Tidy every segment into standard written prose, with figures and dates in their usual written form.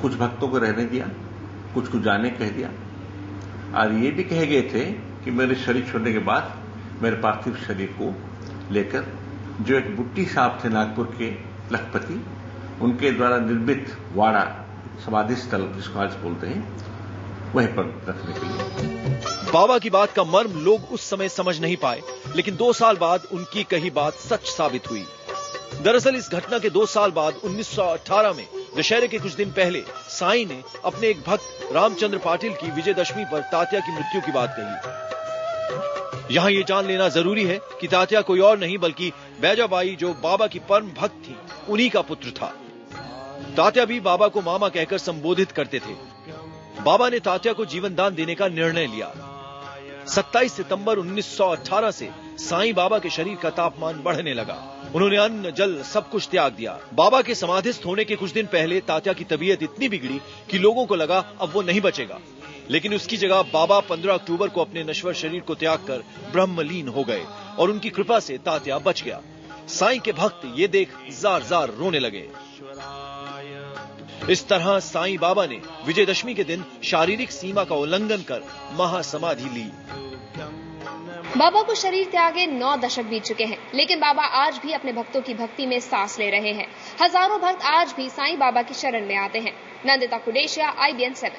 कुछ भक्तों को रहने दिया, कुछ को जाने कह दिया, और ये भी कहे गए थे कि मेरे शरीर छोड़ने के बाद मेरे पार्थिव शरीर को लेकर जो एक बुट्टी साहब थे नागपुर के लखपति, उनके द्वारा निर्मित वाड़ा समाधि स्थल जिसको आज बोलते हैं, वहीं पर रखने के लिए। बाबा की बात का मर्म लोग उस समय समझ नहीं पाए, लेकिन 2 साल बाद उनकी कही बात सच साबित हुई। दरअसल इस घटना के 2 साल बाद 1918 में दशहरे के कुछ दिन पहले साईं ने अपने एक भक्त रामचंद्र पाटिल की विजयदशमी पर तात्या की मृत्यु की बात कही। यहाँ ये जान लेना जरूरी है कि तात्या कोई और नहीं बल्कि बैजाबाई, जो बाबा की परम भक्त थी, उन्हीं का पुत्र था। तात्या भी बाबा को मामा कहकर संबोधित करते थे। बाबा ने तात्या को जीवन दान देने का निर्णय लिया। 27 सितंबर 1918 से साईं बाबा के शरीर का तापमान बढ़ने लगा। उन्होंने अन्न जल सब कुछ त्याग दिया। बाबा के समाधिस्थ होने के कुछ दिन पहले तात्या की तबीयत इतनी बिगड़ी कि लोगों को लगा अब वो नहीं बचेगा, लेकिन उसकी जगह बाबा 15 अक्टूबर को अपने नश्वर शरीर को त्याग कर ब्रह्मलीन हो गए और उनकी कृपा से तात्या बच गया। साईं के भक्त ये देख जार जार रोने लगे। इस तरह साईं बाबा ने विजयदशमी के दिन शारीरिक सीमा का उल्लंघन कर महासमाधि ली। बाबा को शरीर त्यागे 9 दशक बीत चुके हैं, लेकिन बाबा आज भी अपने भक्तों की भक्ति में सांस ले रहे हैं। हजारों भक्त आज भी साईं बाबा की शरण में आते हैं। नंदिता कुडेशिया, IBN 7।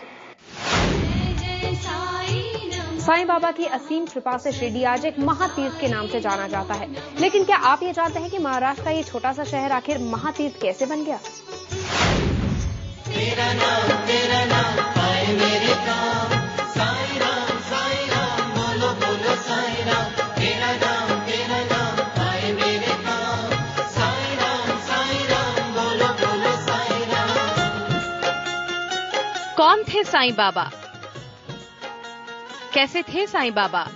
साईं बाबा की असीम कृपा से शिरडी आज एक महातीर्थ के नाम से जाना जाता है। लेकिन क्या आप ये जानते हैं कि महाराष्ट्र का ये छोटा सा शहर आखिर महातीर्थ कैसे बन गया? तेरा नाम पाए मेरे काम, साईं राम बोलो बोलो साईं राम। तेरा नाम पाए मेरे काम, साईं राम बोलो बोलो साईं राम। कौन थे साईं बाबा? कैसे थे साईं बाबा?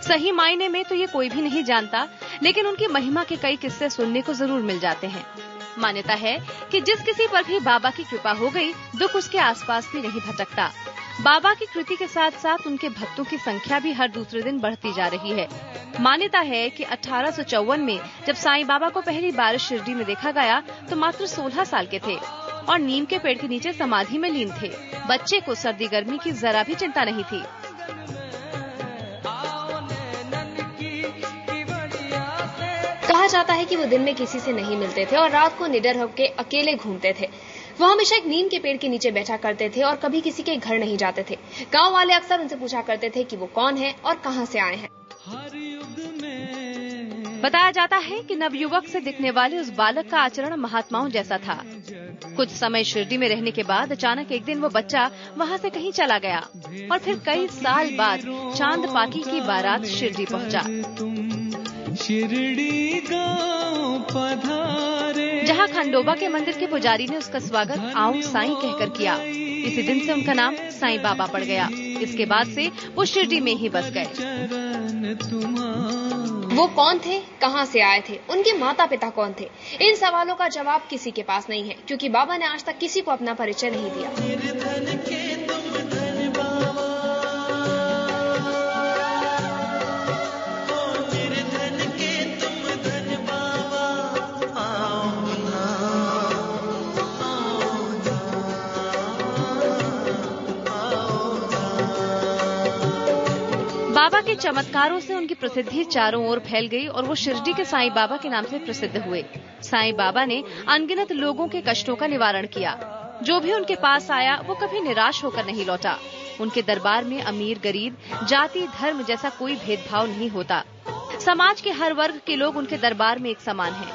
सही मायने में तो ये कोई भी नहीं जानता, लेकिन उनकी महिमा के कई किस्से सुनने को जरूर मिल जाते हैं। मान्यता है कि जिस किसी पर भी बाबा की कृपा हो गई, दुख उसके आसपास भी नहीं भटकता। बाबा की कृति के साथ साथ उनके भक्तों की संख्या भी हर दूसरे दिन बढ़ती जा रही है। मान्यता है कि 1854 में जब साईं बाबा को पहली बार शिरडी में देखा गया तो मात्र 16 साल के थे और नीम के पेड़ के नीचे समाधि में लीन थे। बच्चे को सर्दी गर्मी की जरा भी चिंता नहीं थी। कहा जाता है कि वो दिन में किसी से नहीं मिलते थे और रात को निडर होकर अकेले घूमते थे। वो हमेशा एक नीम के पेड़ के नीचे बैठा करते थे और कभी किसी के घर नहीं जाते थे। गांव वाले अक्सर उनसे पूछा करते थे कि वो कौन है और कहां से आए हैं। बताया जाता है कि नवयुवक से दिखने वाले उस बालक का आचरण महात्माओं जैसा था। कुछ समय शिरडी में रहने के बाद अचानक एक दिन वो बच्चा वहां से कहीं चला गया और फिर कई साल बाद चांद पाकी की बारात शिरडी पहुंचा। शिरडी गाँव पधारे, जहाँ खंडोबा के मंदिर के पुजारी ने उसका स्वागत आओ साईं कहकर किया। इसी दिन से उनका नाम साईं बाबा पड़ गया। इसके बाद से वो शिरडी में ही बस गए। वो कौन थे, कहां से आए थे, उनके माता पिता कौन थे? इन सवालों का जवाब किसी के पास नहीं है, क्योंकि बाबा ने आज तक किसी को अपना परिचय नहीं दिया। बाबा के चमत्कारों से उनकी प्रसिद्धि चारों ओर फैल गई और वो शिरडी के साईं बाबा के नाम से प्रसिद्ध हुए। साईं बाबा ने अनगिनत लोगों के कष्टों का निवारण किया। जो भी उनके पास आया वो कभी निराश होकर नहीं लौटा। उनके दरबार में अमीर गरीब, जाति धर्म जैसा कोई भेदभाव नहीं होता। समाज के हर वर्ग के लोग उनके दरबार में एक समान हैं।